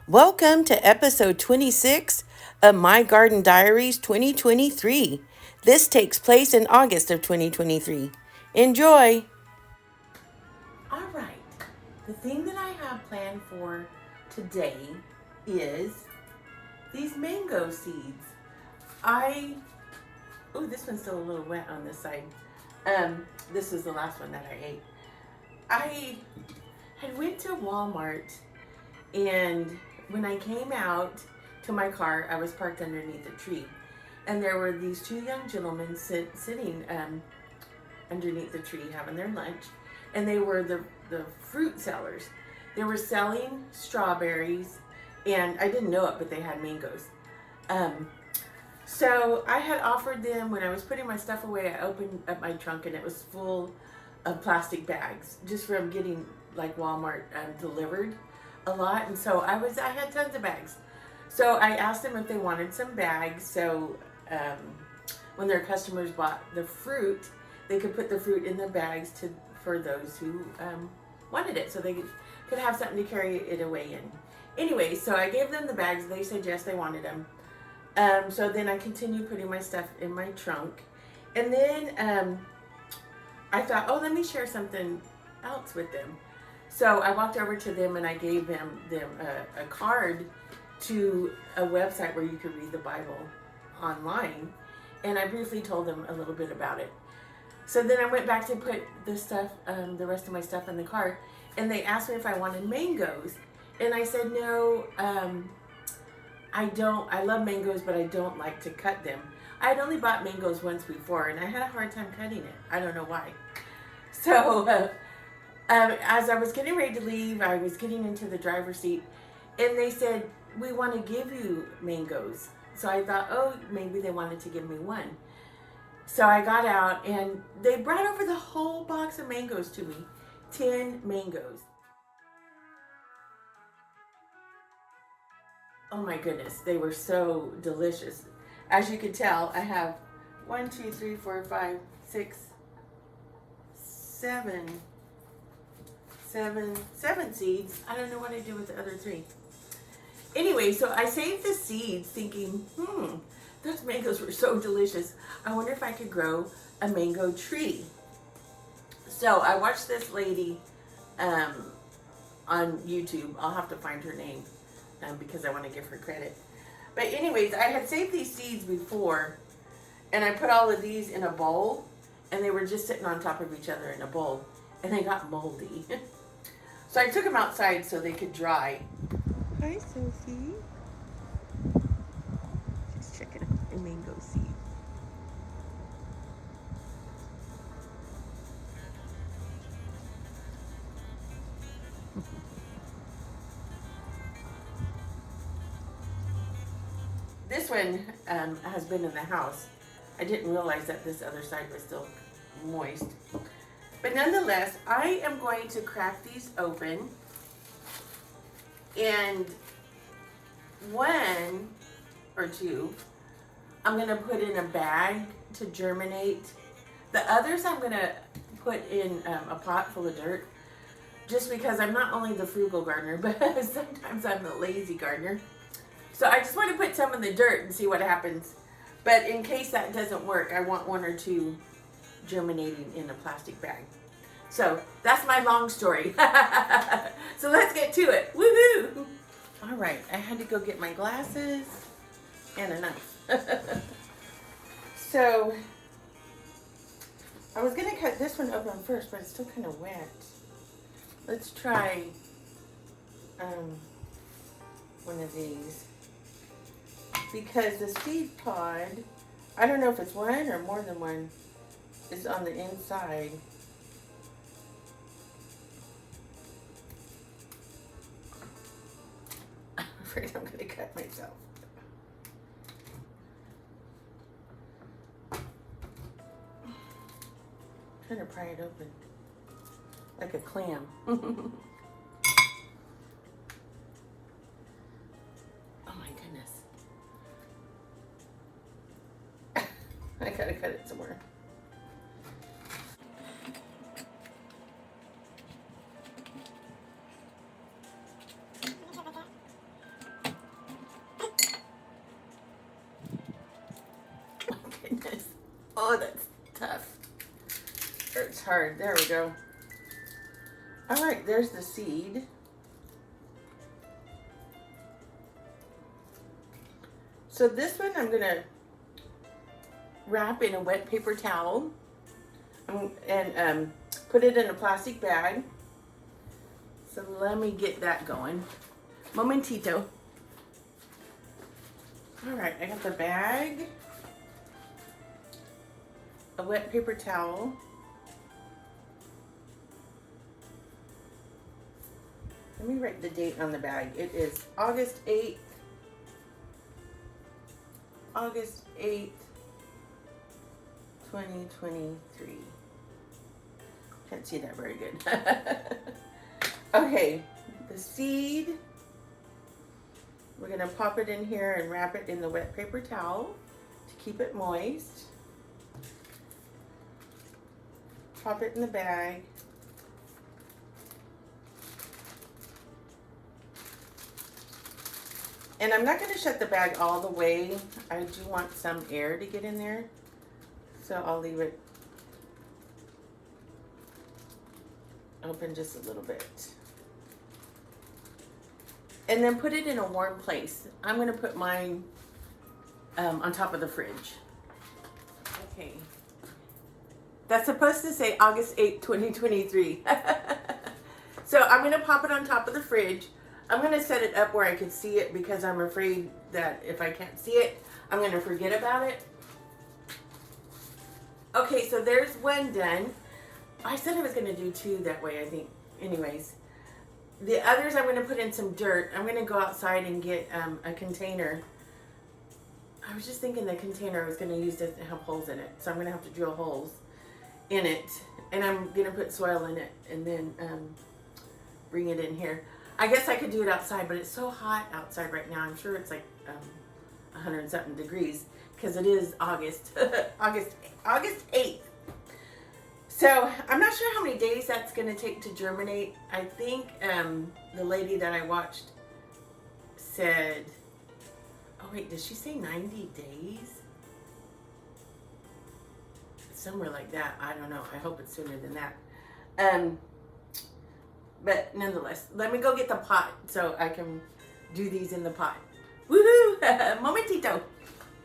Welcome to episode 26 of My Garden Diaries 2023. This takes place in August of 2023. Enjoy! All right, the thing that I have planned for today is these mango seeds. This one's still a little wet on this side. This is the last one that I ate. I had went to Walmart, and when I came out to my car, I was parked underneath a tree, and there were these two young gentlemen sitting underneath the tree having their lunch, and they were the fruit sellers. They were selling strawberries, and I didn't know it, but they had mangoes. So I had offered them, when I was putting my stuff away, I opened up my trunk and it was full of plastic bags, just from getting like Walmart delivered a lot. And so I had tons of bags. So I asked them if they wanted some bags. So when their customers bought the fruit, they could put the fruit in the bags for those who wanted it, so they could have something to carry it away in. Anyway, so I gave them the bags. They said yes, they wanted them. So then I continued putting my stuff in my trunk. And then I thought, let me share something else with them. So I walked over to them and I gave them a card to a website where you could read the Bible online. And I briefly told them a little bit about it. So then I went back to put the rest of my stuff in the car. And they asked me if I wanted mangoes. And I said, no, I don't. I love mangoes, but I don't like to cut them. I had only bought mangoes once before, and I had a hard time cutting it. I don't know why. So as I was getting ready to leave, I was getting into the driver's seat, and they said, we want to give you mangoes. So I thought, maybe they wanted to give me one. So I got out, and they brought over the whole box of mangoes to me, 10 mangoes. Oh my goodness, they were so delicious. As you can tell, I have 1, 2, 3, 4, 5, 6, 7 seeds. I don't know what I do with the other 3. Anyway, so I saved the seeds thinking, those mangoes were so delicious. I wonder if I could grow a mango tree. So I watched this lady on YouTube. I'll have to find her name because I want to give her credit. But anyways, I had saved these seeds before, and I put all of these in a bowl, and they were just sitting on top of each other in a bowl, and they got moldy. So I took them outside so they could dry. Hi, Sophie. She's checking out the mango seed. This one has been in the house. I didn't realize that this other side was still moist. But nonetheless, I am going to crack these open. And 1 or 2, I'm going to put in a bag to germinate. The others I'm going to put in a pot full of dirt. Just because I'm not only the frugal gardener, but sometimes I'm the lazy gardener. So I just want to put some in the dirt and see what happens. But in case that doesn't work, I want 1 or 2 germinating in a plastic bag. So that's my long story. So let's get to it. Woohoo! All right, I had to go get my glasses and a knife. So I was going to cut this one open first, but it's still kind of wet. Let's try one of these. Because the seed pod, I don't know if it's 1 or more than 1, is on the inside. I'm afraid I'm going to cut myself. I'm trying to pry it open like a clam. I gotta cut it somewhere. Oh, that's tough. It's hard. There we go. All right, there's the seed. So this one I'm gonna wrap in a wet paper towel and put it in a plastic bag. So let me get that going. Momentito. All right, I got the bag, a wet paper towel, let me write the date on the bag. It is August 8th, August 8th, 2023. Can't see that very good. Okay, the seed, we're gonna pop it in here and wrap it in the wet paper towel to keep it moist. Pop it in the bag. And I'm not gonna shut the bag all the way. I do want some air to get in there. So I'll leave it open just a little bit. And then put it in a warm place. I'm gonna put mine on top of the fridge. Okay. That's supposed to say August 8th, 2023. So I'm gonna pop it on top of the fridge. I'm gonna set it up where I can see it because I'm afraid that if I can't see it, I'm gonna forget about it. Okay, so there's one done. I said I was gonna do two that way, I think. Anyways. The others I'm going to put in some dirt. I'm going to go outside and get a container. I was just thinking the container I was going to use doesn't have holes in it. So I'm going to have to drill holes in it. And I'm going to put soil in it and then bring it in here. I guess I could do it outside, but it's so hot outside right now. I'm sure it's like 100 and something degrees because it is August. August 8th. So I'm not sure how many days that's going to take to germinate. I think the lady that I watched said, oh wait, did she say 90 days? Somewhere like that. I don't know. I hope it's sooner than that. But nonetheless, let me go get the pot so I can do these in the pot. Woohoo! Momentito.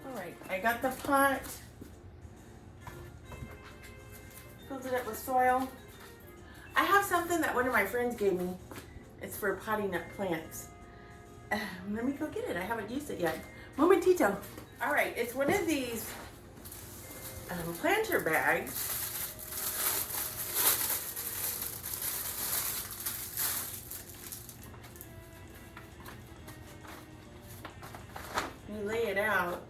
All right, I got the pot. Filled it up with soil. I have something that one of my friends gave me. It's for potting up plants. Let me go get it. I haven't used it yet. Momentito. All right, it's one of these planter bags. You lay it out,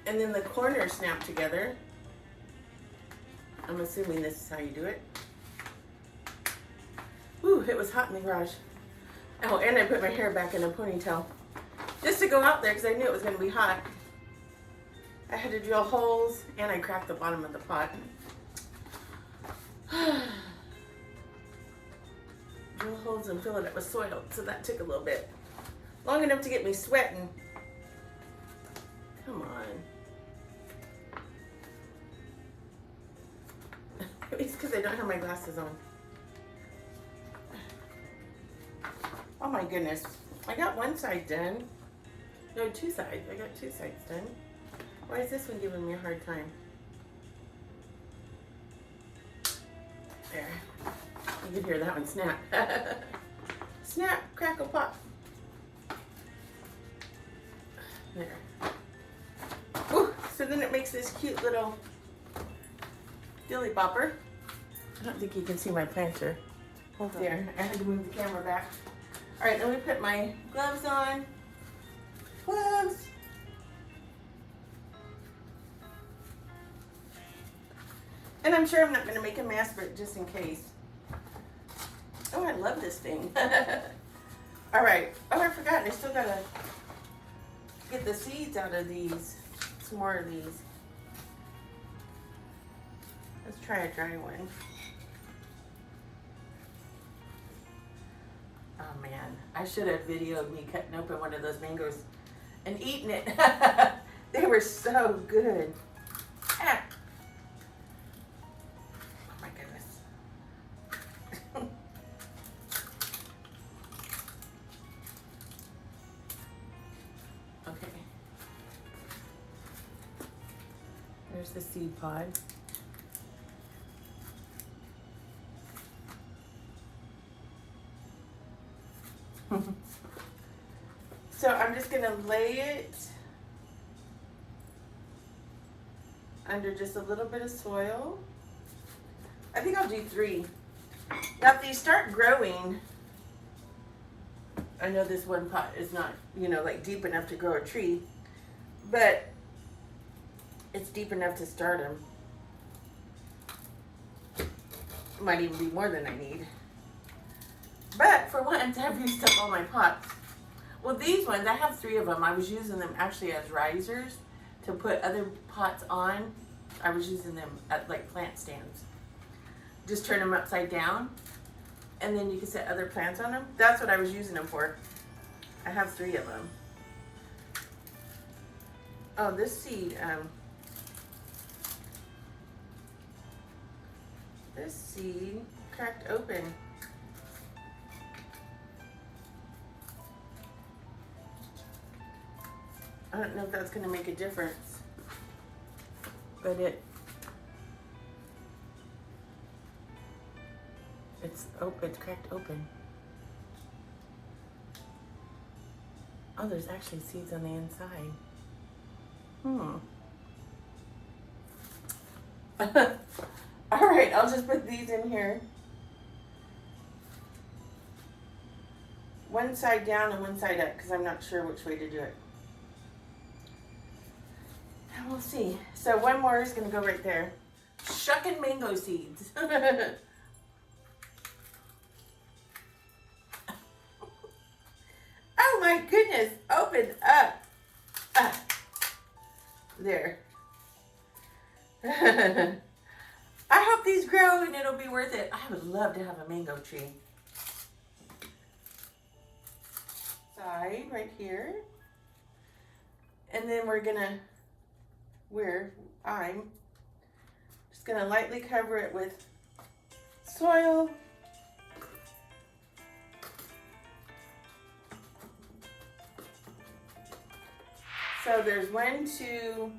and then the corners snap together. I'm assuming this is how you do it. Whew, it was hot in the garage. Oh, and I put my hair back in a ponytail just to go out there because I knew it was going to be hot. I had to drill holes and I cracked the bottom of the pot. Drill holes and fill it up with soil, so that took a little bit. Long enough to get me sweating. Come on. It's because I don't have my glasses on. Oh my goodness. I got one side done. No, two sides. I got two sides done. Why is this one giving me a hard time? There. You can hear that one snap. Snap, crackle, pop. There. Ooh, so then it makes this cute little dilly bopper. I don't think you can see my planter. Hold on. There, I had to move the camera back. All right, let me put my gloves on. Gloves. And I'm sure I'm not gonna make a mess, but just in case. Oh, I love this thing. All right, oh, I forgot, I still gotta get the seeds out of these. Some more of these. Let's try a dry one. Oh man, I should have videoed me cutting open one of those mangoes and eating it. They were so good. Ah. Oh my goodness. Okay. There's the seed pod. So I'm just going to lay it under just a little bit of soil. I think I'll do 3. Now if these start growing, I know this one pot is not, like deep enough to grow a tree, but it's deep enough to start them. It might even be more than I need. But for once, I've used up all my pots. Well, these ones, I have 3 of them. I was using them actually as risers to put other pots on. I was using them at like plant stands. Just turn them upside down, and then you can set other plants on them. That's what I was using them for. I have 3 of them. Oh, this seed, cracked open. I don't know if that's going to make a difference, but it's cracked open. Oh, there's actually seeds on the inside. All right, I'll just put these in here. One side down and one side up, because I'm not sure which way to do it. And we'll see. So one more is going to go right there. Shucking mango seeds. Oh my goodness, open up. There. I hope these grow and it'll be worth it. I would love to have a mango tree. Side right here. And then I'm just gonna lightly cover it with soil. So there's 1, 2,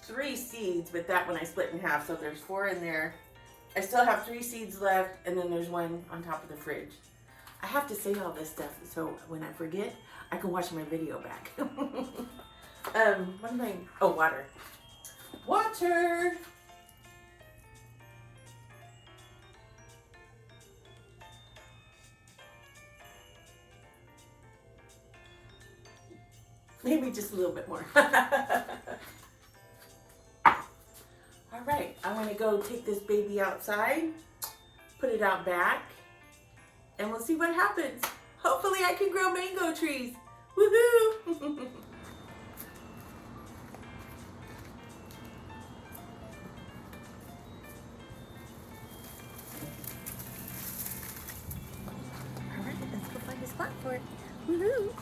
3 seeds, but that one I split in half, so there's 4 in there. I still have 3 seeds left, and then there's 1 on top of the fridge. I have to say all this stuff, so when I forget, I can watch my video back. What am I? Oh, water. Water! Maybe just a little bit more. All right, I'm gonna go take this baby outside, put it out back, and we'll see what happens. Hopefully I can grow mango trees. Woohoo! All right, let's go find a spot for it. Woohoo!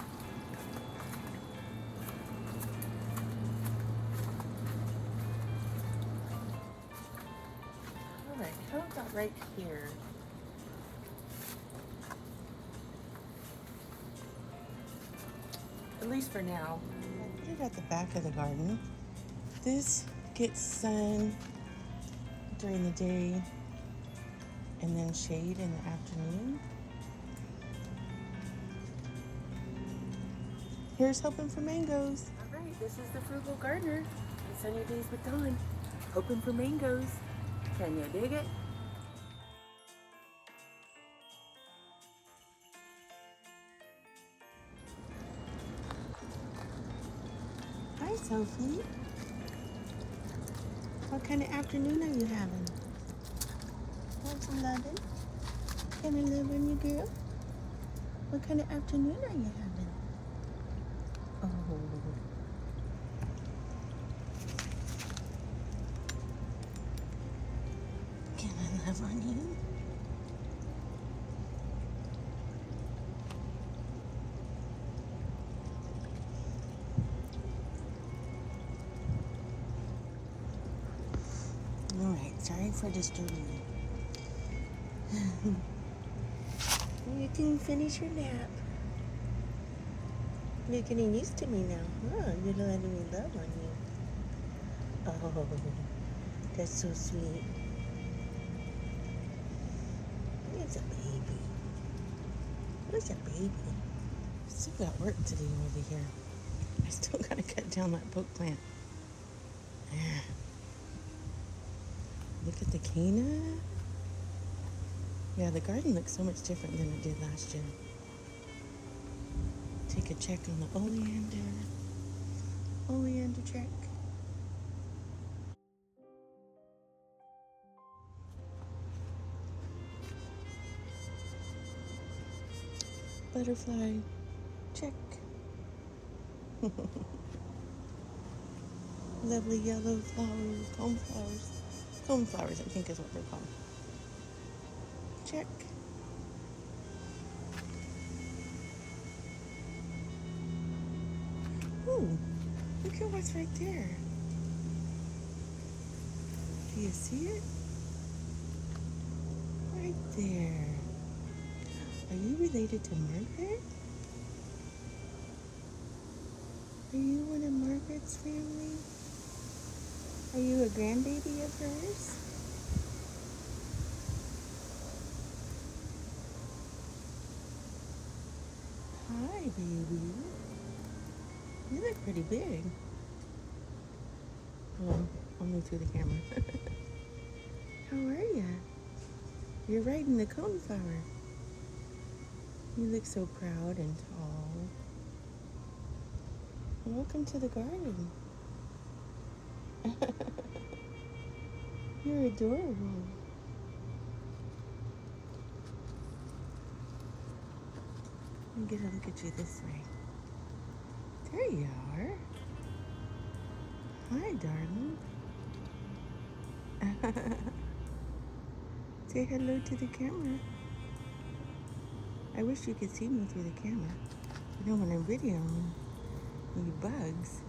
How about right here? At least for now. I put it at the back of the garden. This gets sun during the day and then shade in the afternoon. Here's hoping for mangoes. All right, this is the Frugal Gardener. The Sunny Days with Dawn. Hoping for mangoes. Can you dig it? Hi, Sophie. What kind of afternoon are you having? Want some loving? Can I love on you, girl? What kind of afternoon are you having? Oh. Can I love on you? Sorry for disturbing you. You can finish your nap. You're getting used to me now, huh? You're letting me love on you. Oh, that's so sweet. It's a baby. It's a baby. Still got work to do over here. I still gotta cut down that poke plant. Yeah. Look at the canna. Yeah, the garden looks so much different than it did last year. Take a check on the oleander. Oleander check. Butterfly check. Lovely yellow flowers, comb flowers. Comb flowers, I think is what they're called. Check. Ooh, look at what's right there. Do you see it? Right there. Are you related to Margaret? Are you one of Margaret's family? Are you a grandbaby of hers? Hi, baby. You look pretty big. Oh, only through the camera. How are you? You're riding the coneflower. You look so proud and tall. Welcome to the garden. You're adorable. Let me get a look at you this way. There you are. Hi, darling. Say hello to the camera. I wish you could see me through the camera. You know, when I'm videoing you bugs,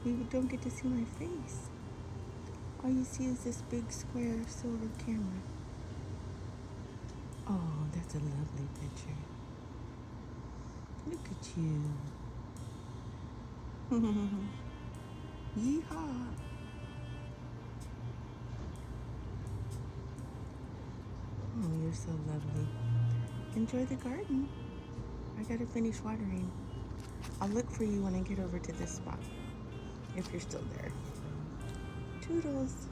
you don't get to see my face. All you see is this big square silver camera. Oh, that's a lovely picture. Look at you. Yeehaw. Oh, you're so lovely. Enjoy the garden. I gotta finish watering. I'll look for you when I get over to this spot, if you're still there. Toodles.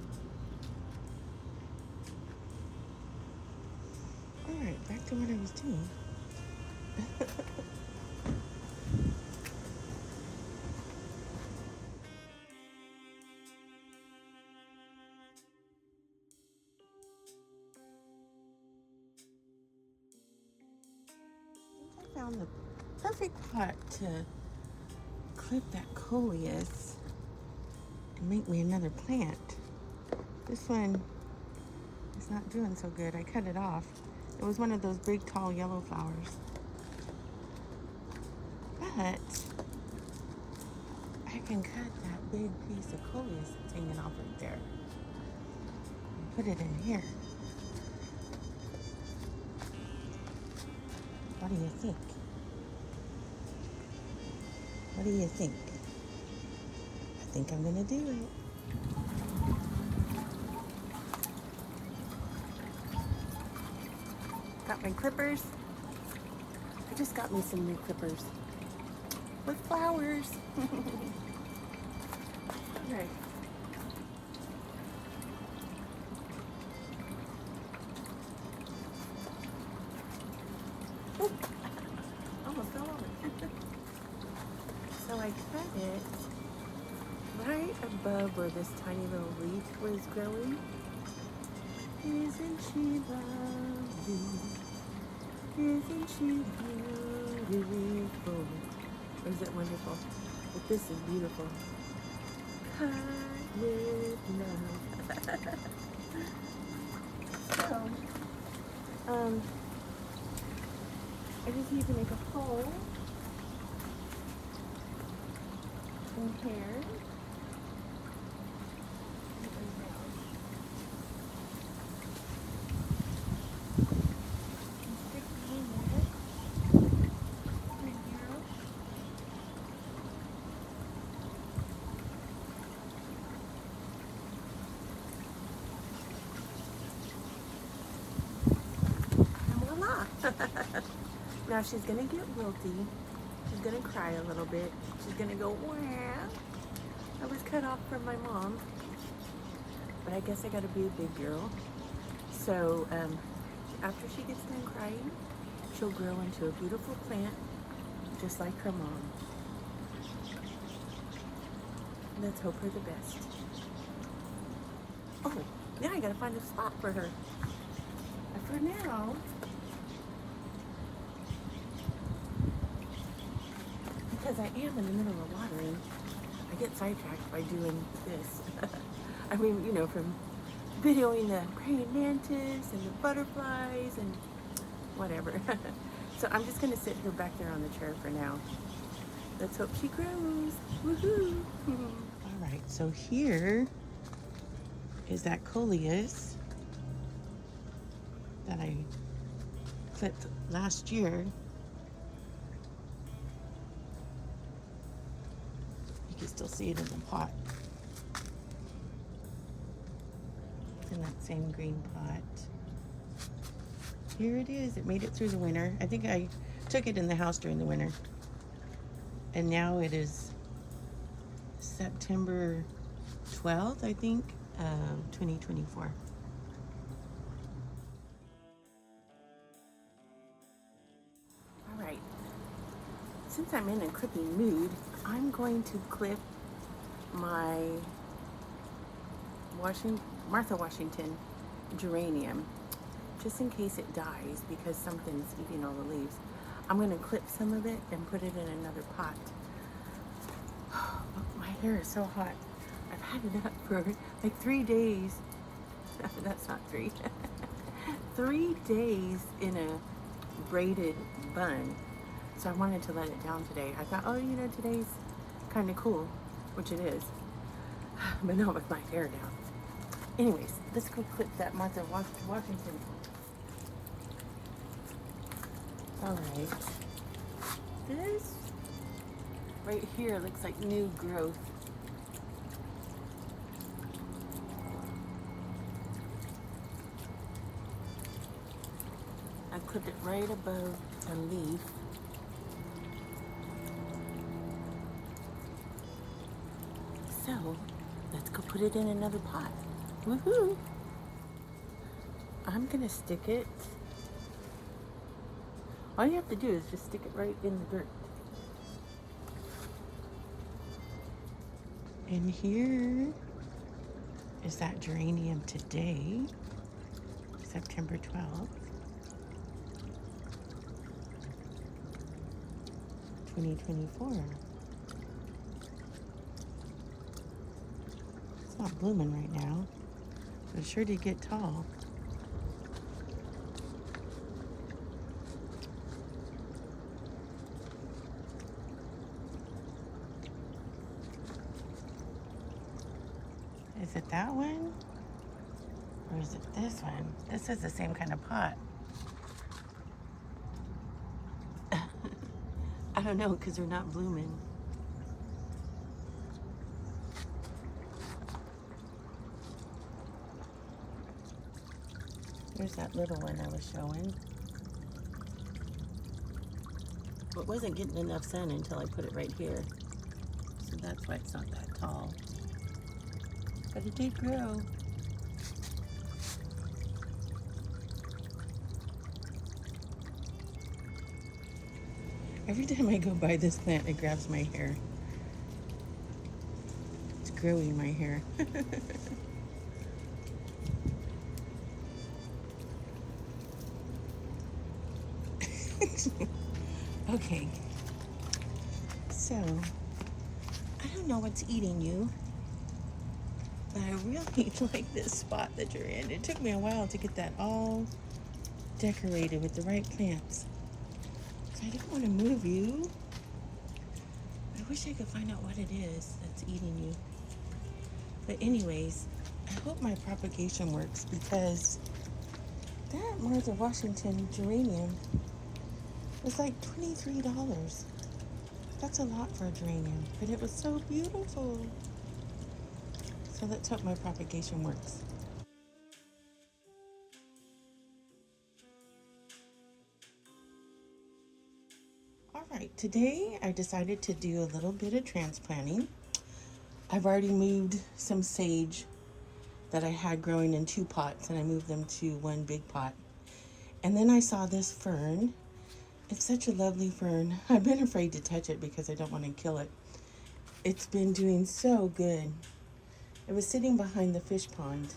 Alright, back to what I was doing. I found the perfect pot to clip that Choleus and make me another plant. This one is not doing so good. I cut it off. It was one of those big, tall yellow flowers. But I can cut that big piece of Choleus that's hanging off right there and put it in here. What do you think? What do you think? I think I'm gonna do it. Got my clippers. I just got me some new clippers with flowers. Alright. Almost fell over. So I cut it right above where this tiny little leaf was growing. Isn't she lovely? Isn't she beautiful? Or is it wonderful? But this is beautiful. Cut with love. So, I just need to make a hole in here. Now she's gonna get wilty. She's gonna cry a little bit. She's gonna go, wow, I was cut off from my mom. But I guess I gotta be a big girl. So after she gets done crying, she'll grow into a beautiful plant, just like her mom. Let's hope for the best. Oh, now I gotta find a spot for her. And for now, because I am in the middle of watering, I get sidetracked by doing this. I mean, you know, from videoing the praying mantis and the butterflies and whatever. So I'm just gonna sit her back there on the chair for now. Let's hope she grows. Woohoo! All right, so here is that Choleus that I clipped last year. You can still see it in the pot. In that same green pot. Here it is. It made it through the winter. I think I took it in the house during the winter. And now it is September 12th, I think, 2024. All right. Since I'm in a clipping mood, I'm going to clip my Martha Washington geranium, just in case it dies because something's eating all the leaves. I'm going to clip some of it and put it in another pot. My hair is so hot. I've had it up for like 3 days. That's not 3. 3 days in a braided bun. So I wanted to let it down today. I thought, oh, you know, today's kind of cool, which it is. But not with my hair down. Anyways, let's go clip that Martha Washington. All right. This right here looks like new growth. I clipped it right above a leaf. So, let's go put it in another pot. Woohoo! I'm gonna stick it. All you have to do is just stick it right in the dirt. And here is that geranium today, September 12th, 2024. It's not blooming right now, but it sure did get tall. Is it that one? Or is it this one? This is the same kind of pot. I don't know, because they're not blooming. Here's that little one I was showing. But wasn't getting enough sun until I put it right here. So that's why it's not that tall. But it did grow. Every time I go by this plant, it grabs my hair. It's growing my hair. Okay. So, I don't know what's eating you, but I really like this spot that you're in. It took me a while to get that all decorated with the right plants. So I don't want to move you. I wish I could find out what it is that's eating you. But anyways, I hope my propagation works because that Martha Washington geranium was like $23. That's a lot for a geranium, but it was so beautiful. So let's hope my propagation works. Alright, today I decided to do a little bit of transplanting. I've already moved some sage that I had growing in 2 pots, and I moved them to 1 big pot. And then I saw this fern. It's such a lovely fern. I've been afraid to touch it because I don't want to kill it. It's been doing so good. It was sitting behind the fish pond,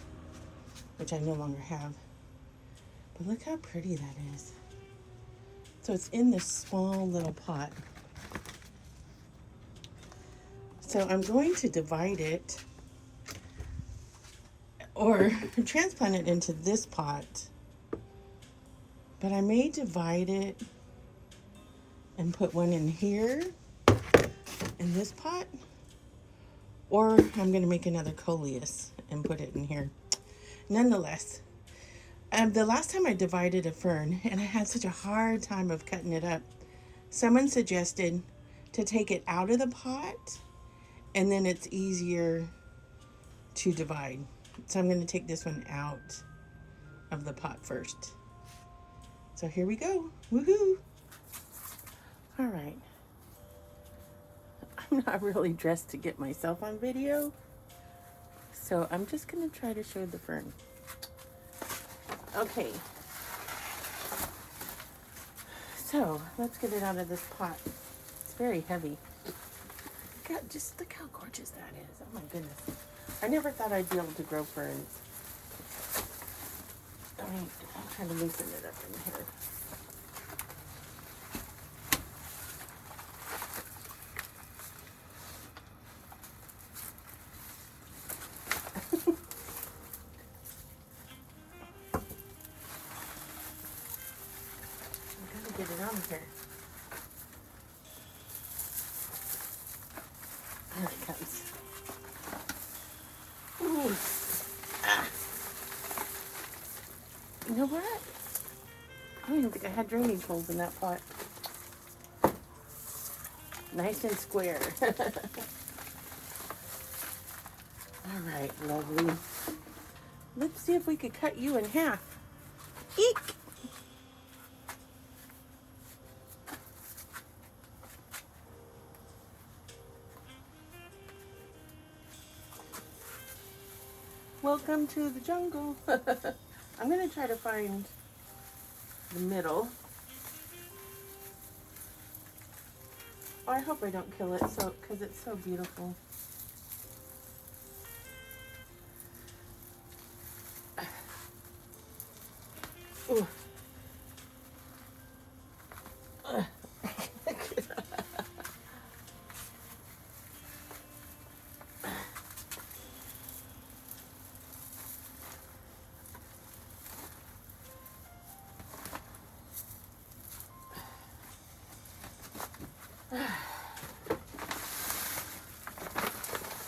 which I no longer have. But look how pretty that is. So it's in this small little pot. So I'm going to divide it or transplant it into this pot. But I may divide it and put one in here, in this pot. Or I'm going to make another Choleus and put it in here. Nonetheless, the last time I divided a fern, and I had such a hard time of cutting it up, someone suggested to take it out of the pot, and then it's easier to divide. So I'm going to take this one out of the pot first. So here we go. Woohoo! All right. I'm not really dressed to get myself on video, so I'm just going to try to show the fern. Okay. So let's get it out of this pot. It's very heavy. God, just look how gorgeous that is. Oh my goodness. I never thought I'd be able to grow ferns. I'm trying to loosen it up in here. I gotta get it on here. There it comes. Ooh. Ah. You know what? I don't even think I had drainage holes in that pot. Nice and square. All right, lovely. Let's see if we could cut you in half. Eek! Welcome to the jungle. I'm going to try to find the middle. Oh, I hope I don't kill it because it's so beautiful. Ooh.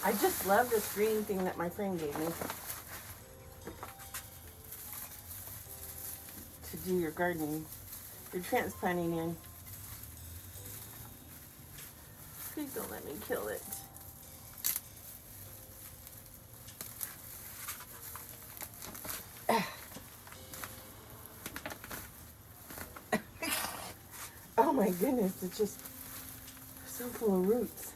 I just love this green thing that my friend gave me to do your gardening, your transplanting in. Please don't let me kill it. Oh my goodness, it's just so full of roots.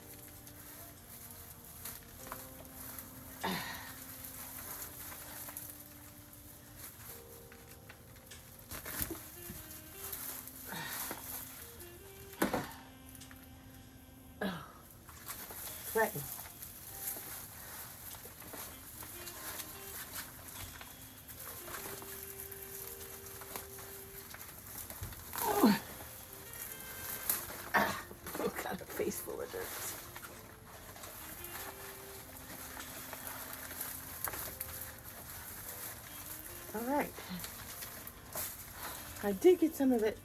Threaten. Oh. I've got a face full of dirt. All right. I did get some of it.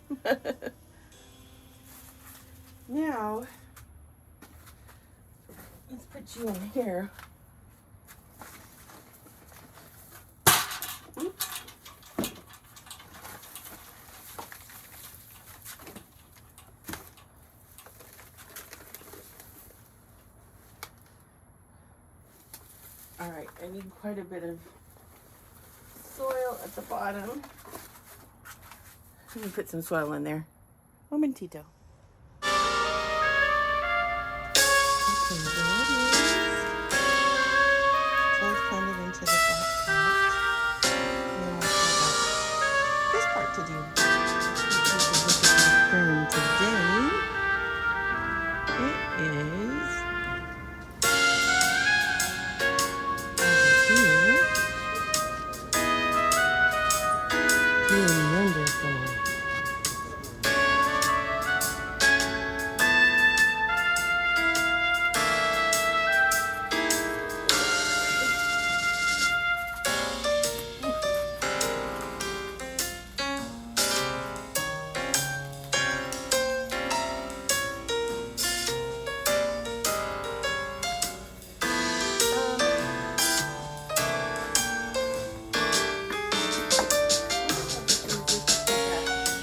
Now, let's put you in here. Oops. All right, I need quite a bit of soil at the bottom. Let me put some soil in there. Momentito. Okay, there it is. So it's planted into the flat pot. Now I still got this part to do. Let's take a look at my fern today. It is over here, doing wonderful.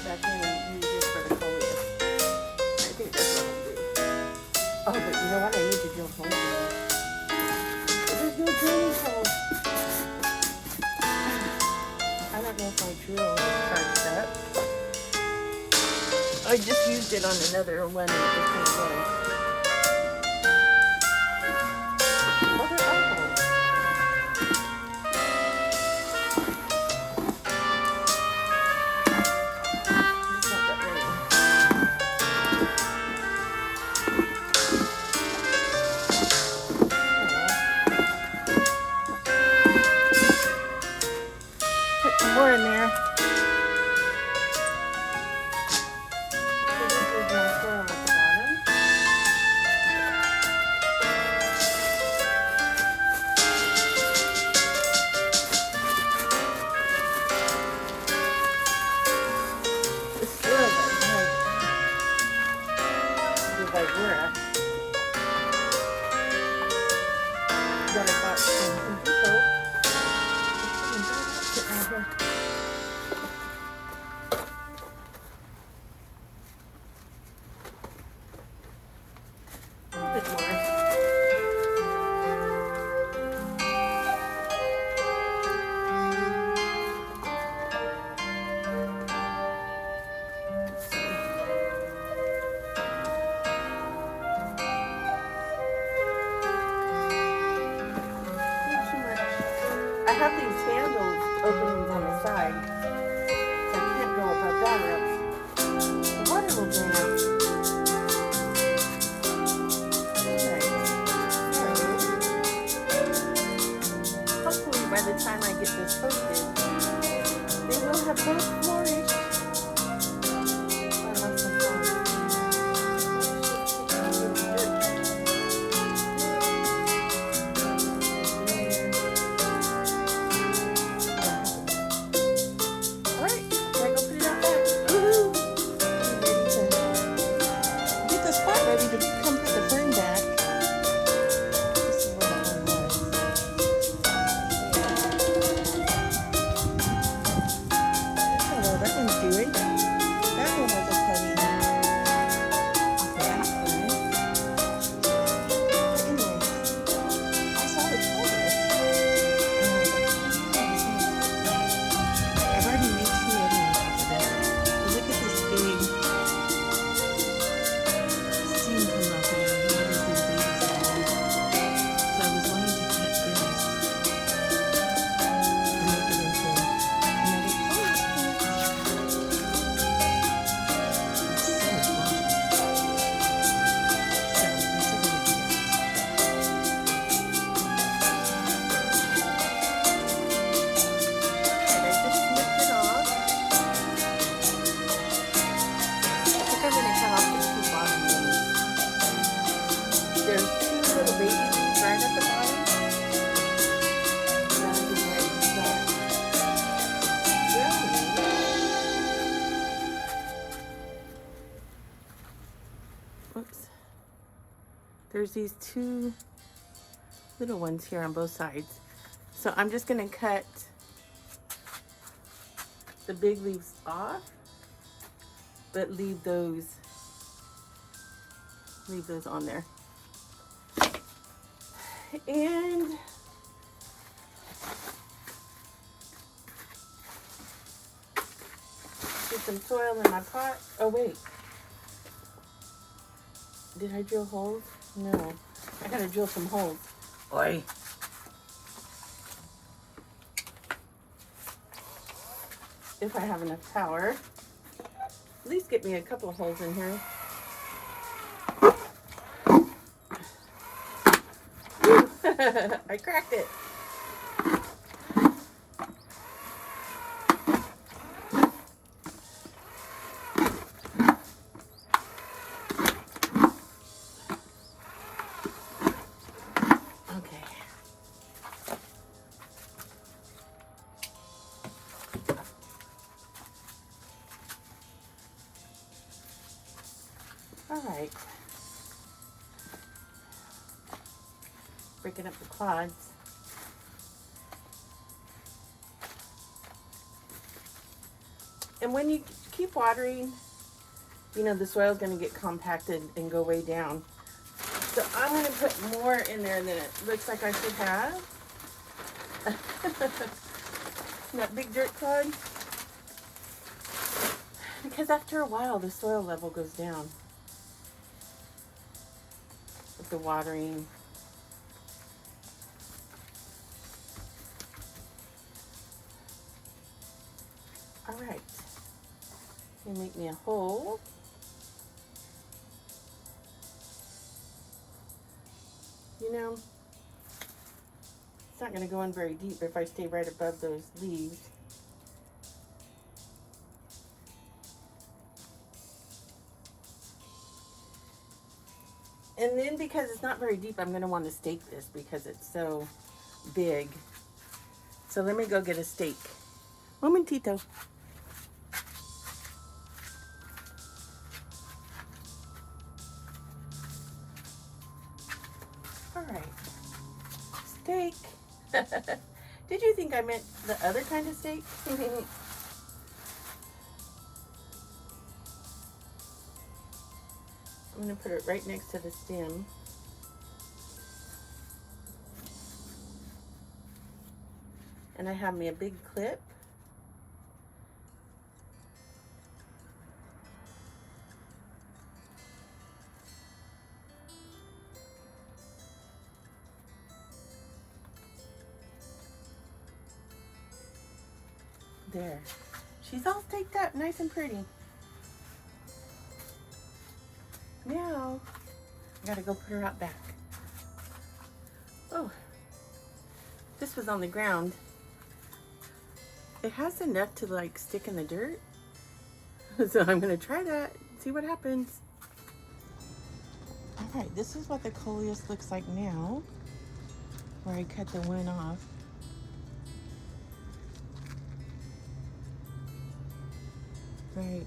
Back in and use this for the Choleus. I think that's what I'll do. Oh, but you know what? I need to drill holes in it. There's no drilling hole. I don't know if my drill is charged up. I just used it on another one and it was kind of low. Oh, there are holes. Just not that many. Put some more in there. So this is my soil at the bottom. The soil that I work that I bought from Home Depot. Sit right here. A little bit more. Let's see. Not too much. I have these handles openings on the side, so I can't go above that or else the water will drain out. Alright, so hopefully by the time I get this posted, they will have both flourished. I lost my phone. Alright, gotta go put it out back. Woohoo! Get the spot ready to come put the fern back. This is where the fern was. Hello, that one's doing. That one was a cutting off of that fern. But anyways, I saw the Choleus. And I was like, oh yeah, this one's I've already made two other ones off of that. But look at this big steam coming off of there. Look at these little babies that I did. So I was wanting to cut this and make it into another Choleus plant. It's so gorgeous. So let's take a look at that. And I just snipped it off. I think I'm gonna cut off the two bottom ones. There's two little babies right at the bottom. That'll be where you start drilling. Oops. There's these two little ones here on both sides. So I'm just gonna cut the big leaves off, but leave those on there. And get some soil in my pot. Oh wait, did I drill holes? No. I gotta drill some holes. Oi. If I have enough power. At least get me a couple of holes in here. I cracked it. Okay. All right. Breaking up the clods. And when you keep watering, you know, the soil's going to get compacted and go way down. So I'm going to put more in there than it looks like I should have. That big dirt clod. Because after a while, the soil level goes down with the watering. All right. You make me a hole. You know, it's not going to go in very deep if I stay right above those leaves. And then because it's not very deep, I'm going to want to stake this because it's so big. So let me go get a stake. Momentito. All right. Steak. Did you think I meant the other kind of steak? I'm going to put it right next to the stem. And I have me a big clip. There. She's all staked up, nice and pretty. Now, I gotta go put her out back. Oh, this was on the ground. It has enough to like stick in the dirt. So I'm gonna try that, see what happens. All right, this is what the Choleus looks like now, where I cut the one off. Right.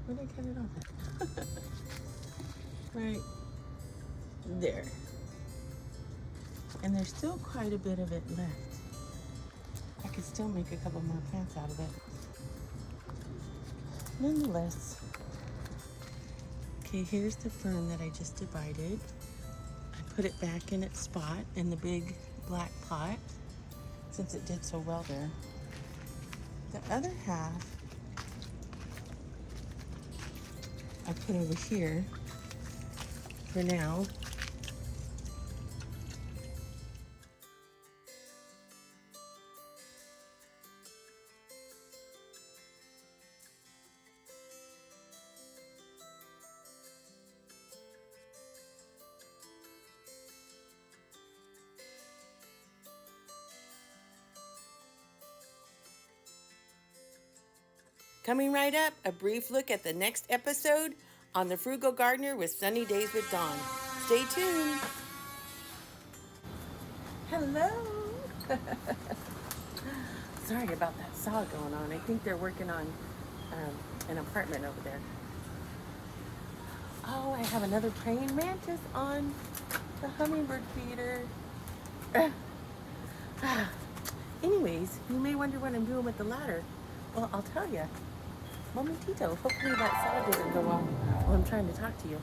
Where did I cut it off at? Right there. And there's still quite a bit of it left. I could still make a couple more plants out of it. Nonetheless. Okay, here's the fern that I just divided. I put it back in its spot in the big black pot since it did so well there. The other half I put over here for now. Coming right up, a brief look at the next episode on The Frugal Gardener with Sunny Days with Dawn. Stay tuned. Hello. Sorry about that saw going on. I think they're working on an apartment over there. Oh, I have another praying mantis on the hummingbird feeder. Anyways, you may wonder what I'm doing with the ladder. Well, I'll tell you. Momentito. Hopefully that saw doesn't go off while I'm trying to talk to you.